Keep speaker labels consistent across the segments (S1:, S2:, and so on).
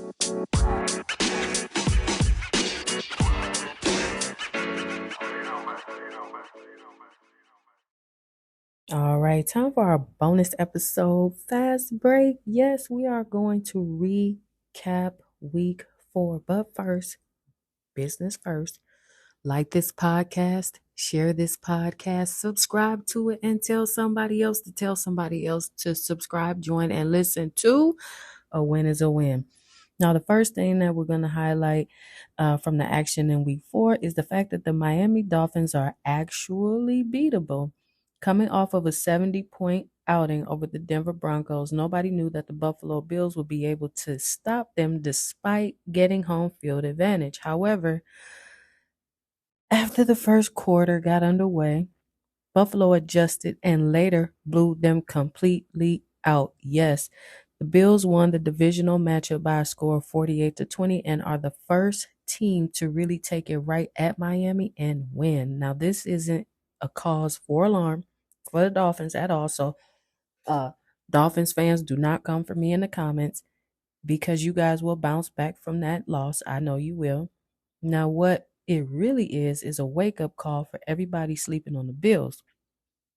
S1: All right, time for our bonus episode fast break. Yes, we are going to recap week 4. But first, business first. Like this podcast, share this podcast, subscribe to it, and tell somebody else to tell somebody else to subscribe, join, and listen to A Win is a Win. Now, the first thing that we're going to highlight from the action in week 4 is the fact that the Miami Dolphins are actually beatable. Coming off of a 70-point outing over the Denver Broncos, nobody knew that the Buffalo Bills would be able to stop them despite getting home field advantage. However, after the first quarter got underway, Buffalo adjusted and later blew them completely out. Yes, the Bills won the divisional matchup by a score of 48-20 and are the first team to really take it right at Miami and win. Now, this isn't a cause for alarm for the Dolphins at all. So, uh, Dolphins fans, do not come for me in the comments because you guys will bounce back from that loss. I know you will. Now, what it really is a wake up call for everybody sleeping on the Bills.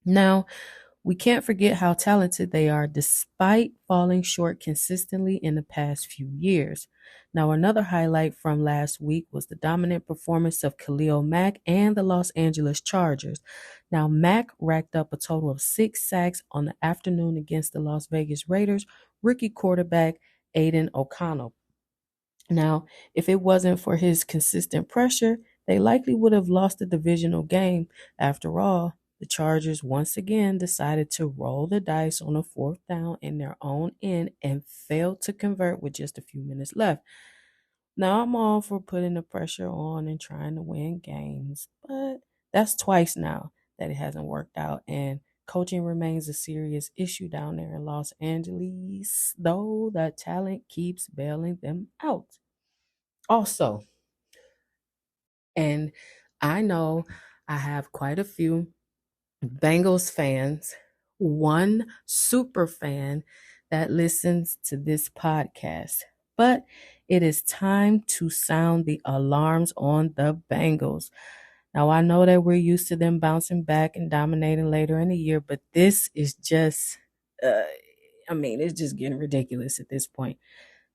S1: Now, we can't forget how talented they are despite falling short consistently in the past few years. Now, another highlight from last week was the dominant performance of Khalil Mack and the Los Angeles Chargers. Now, Mack racked up a total of 6 sacks on the afternoon against the Las Vegas Raiders rookie quarterback Aiden O'Connell. Now, if it wasn't for his consistent pressure, they likely would have lost the divisional game. After all, the Chargers once again decided to roll the dice on a 4th down in their own end and failed to convert with just a few minutes left. Now, I'm all for putting the pressure on and trying to win games, but that's twice now that it hasn't worked out, and coaching remains a serious issue down there in Los Angeles, though the talent keeps bailing them out. Also, and I know I have quite a few Bengals fans, one super fan that listens to this podcast, but it is time to sound the alarms on the Bengals. Now, I know that we're used to them bouncing back and dominating later in the year, but this is just, uh, it's just getting ridiculous at this point.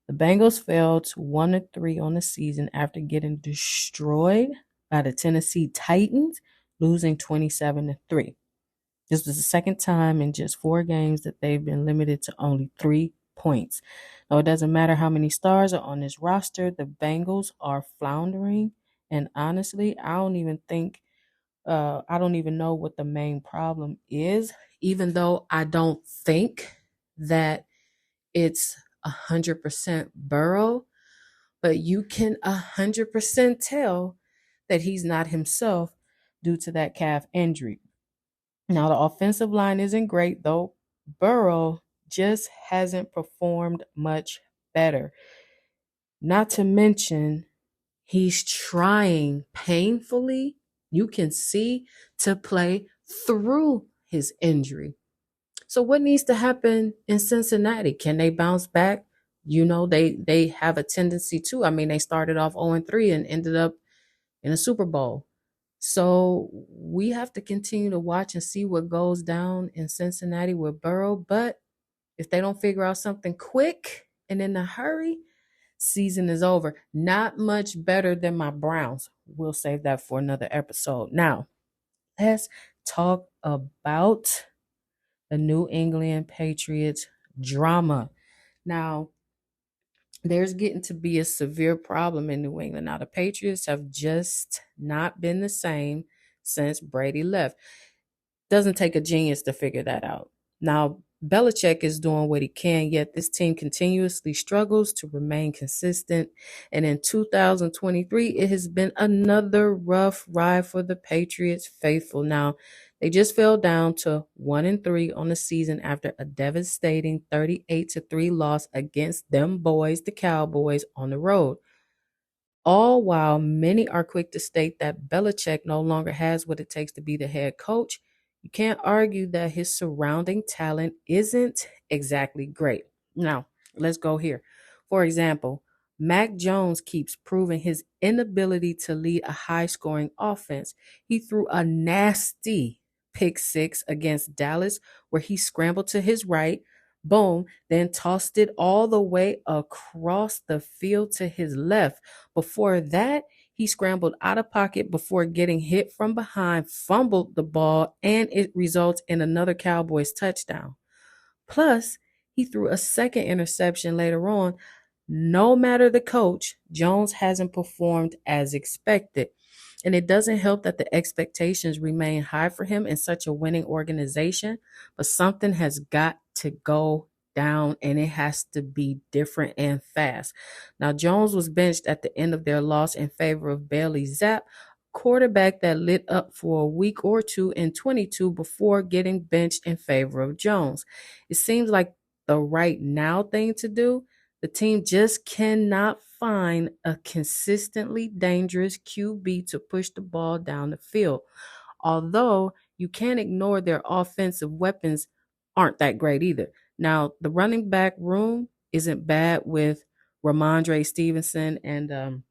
S1: The Bengals fell to 1-3 on the season after getting destroyed by the Tennessee Titans, losing 27-3. This was the second time in just 4 games that they've been limited to only 3 points. Now, it doesn't matter how many stars are on this roster, the Bengals are floundering. And honestly, I don't even know what the main problem is, even though I don't think that it's 100% Burrow, but you can 100% tell that he's not himself due to that calf injury. Now, the offensive line isn't great, though. Burrow just hasn't performed much better. Not to mention, he's trying painfully, you can see, to play through his injury. So what needs to happen in Cincinnati? Can they bounce back? They have a tendency to. They started off 0-3 and ended up in a Super Bowl. So we have to continue to watch and see what goes down in Cincinnati with Burrow. But if they don't figure out something quick and in a hurry, season is over. Not much better than my Browns. We'll save that for another episode. Now, let's talk about the New England Patriots drama. Now, there's getting to be a severe problem in New England. Now, the Patriots have just not been the same since Brady left. Doesn't take a genius to figure that out. Now, Belichick is doing what he can, yet this team continuously struggles to remain consistent. And in 2023, it has been another rough ride for the Patriots faithful. Now, they just fell down to 1-3 on the season after a devastating 38-3 loss against them boys, the Cowboys, on the road. All while many are quick to state that Belichick no longer has what it takes to be the head coach, you can't argue that his surrounding talent isn't exactly great. Now, let's go here. For example, Mac Jones keeps proving his inability to lead a high scoring offense. He threw a nasty pick six against Dallas where he scrambled to his right, boom, then tossed it all the way across the field to his left. Before that, he scrambled out of pocket before getting hit from behind, fumbled the ball, and it results in another Cowboys touchdown. Plus, he threw a second interception later on. No matter the coach, Jones hasn't performed as expected. And it doesn't help that the expectations remain high for him in such a winning organization, but something has got to go down and it has to be different and fast. Now, Jones was benched at the end of their loss in favor of Bailey Zapp, quarterback that lit up for a week or two in 22 before getting benched in favor of Jones. It seems like the right now thing to do. The team just cannot find a consistently dangerous QB to push the ball down the field. Although you can't ignore their offensive weapons aren't that great either. Now, the running back room isn't bad with Ramondre Stevenson and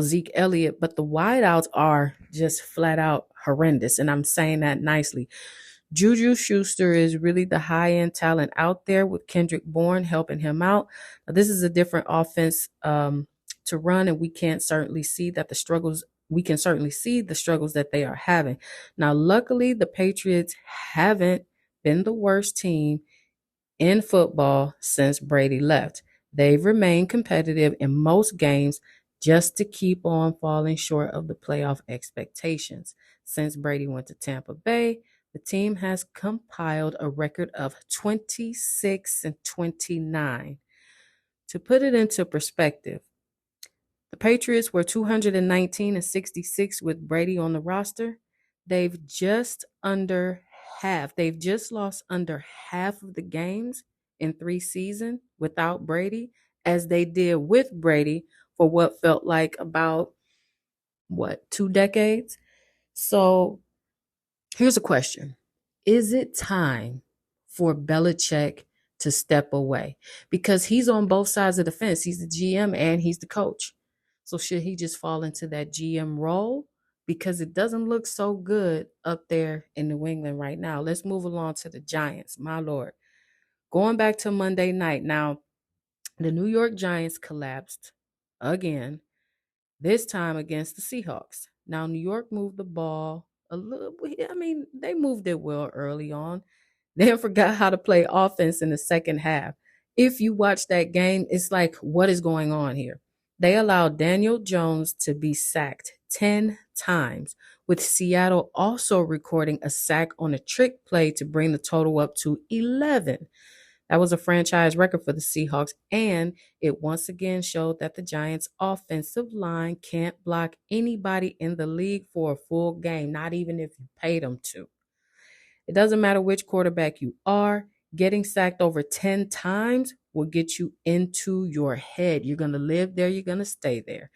S1: Zeke Elliott, but the wideouts are just flat out horrendous. And I'm saying that nicely. Juju Schuster is really the high end talent out there with Kendrick Bourne helping him out. Now, this is a different offense to run, and we can certainly see the struggles that they are having. Now, luckily, the Patriots haven't been the worst team in football since Brady left. They've remained competitive in most games just to keep on falling short of the playoff expectations. Since Brady went to Tampa Bay, the team has compiled a record of 26-29. To put it into perspective, the Patriots were 219-66 with Brady on the roster. They've just lost under half of the games in 3 seasons without Brady as they did with Brady for what felt like about 2 decades. So here's a question. Is it time for Belichick to step away? Because he's on both sides of the fence. He's the GM and he's the coach. So should he just fall into that GM role? Because it doesn't look so good up there in New England right now. Let's move along to the Giants. My Lord. Going back to Monday night. Now, the New York Giants collapsed again, this time against the Seahawks. Now, New York moved the ball a little. They moved it well early on. They forgot how to play offense in the second half. If you watch that game, it's like, what is going on here? They allowed Daniel Jones to be sacked 10 times, with Seattle also recording a sack on a trick play to bring the total up to 11. That was a franchise record for the Seahawks, and it once again showed that the Giants' offensive line can't block anybody in the league for a full game, not even if you paid them to. It doesn't matter which quarterback you are, getting sacked over 10 times will get you into your head. You're going to live there, you're going to stay there.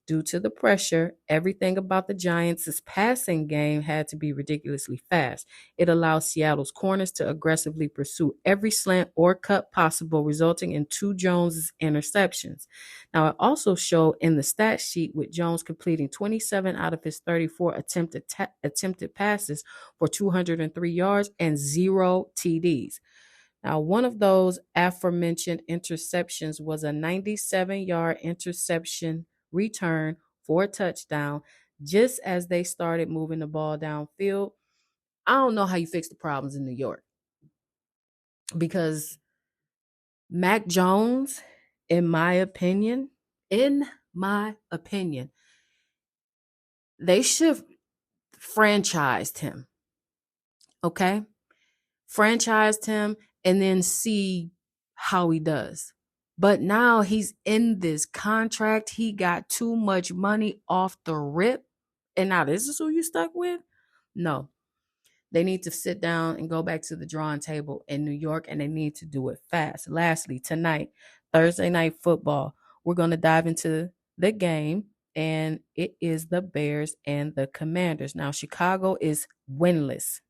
S1: Due to the pressure, everything about the Giants' passing game had to be ridiculously fast. It allowed Seattle's corners to aggressively pursue every slant or cut possible, resulting in 2 Jones interceptions. Now, it also showed in the stat sheet with Jones completing 27 out of his 34 attempted passes for 203 yards and 0 TDs. Now, one of those aforementioned interceptions was a 97-yard interception return for a touchdown just as they started moving the ball downfield. I don't know how you fix the problems in New York because Mac Jones, in my opinion, they should franchised him. Okay? Franchised him and then see how he does. But now he's in this contract. He got too much money off the rip. And now this is who you stuck with? No. They need to sit down and go back to the drawing table in New York, and they need to do it fast. Lastly, tonight, Thursday Night Football, we're going to dive into the game, and it is the Bears and the Commanders. Now, Chicago is winless,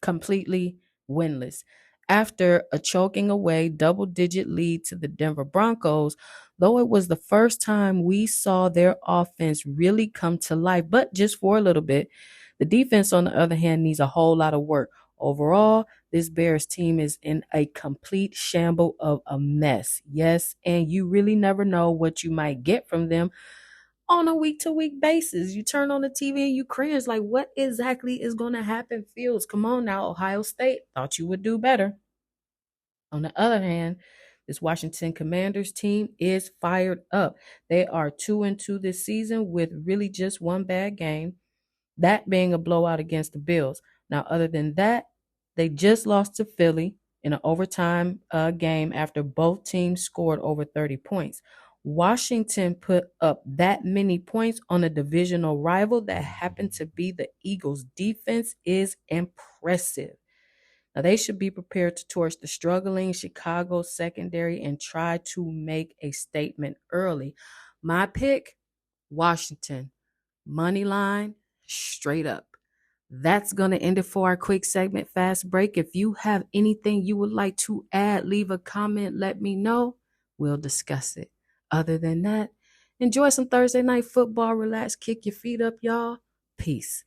S1: completely winless. after a choking away double-digit lead to the Denver Broncos, though it was the first time we saw their offense really come to life, but just for a little bit. The defense, on the other hand, needs a whole lot of work. Overall, this Bears team is in a complete shamble of a mess. Yes, and you really never know what you might get from them on a week-to-week basis. You turn on the TV and you cringe like, what exactly is going to happen, Fields? Come on now, Ohio State. Thought you would do better. On the other hand, this Washington Commanders team is fired up. They are 2-2 this season with really just one bad game, that being a blowout against the Bills. Now, other than that, they just lost to Philly in an overtime game after both teams scored over 30 points. Washington put up that many points on a divisional rival that happened to be the Eagles. Defense is impressive. Now, they should be prepared to torch the struggling Chicago secondary and try to make a statement early. My pick, Washington. Money line, straight up. That's going to end it for our quick segment, Fast Break. If you have anything you would like to add, leave a comment, let me know. We'll discuss it. Other than that, enjoy some Thursday night football. Relax, kick your feet up, y'all. Peace.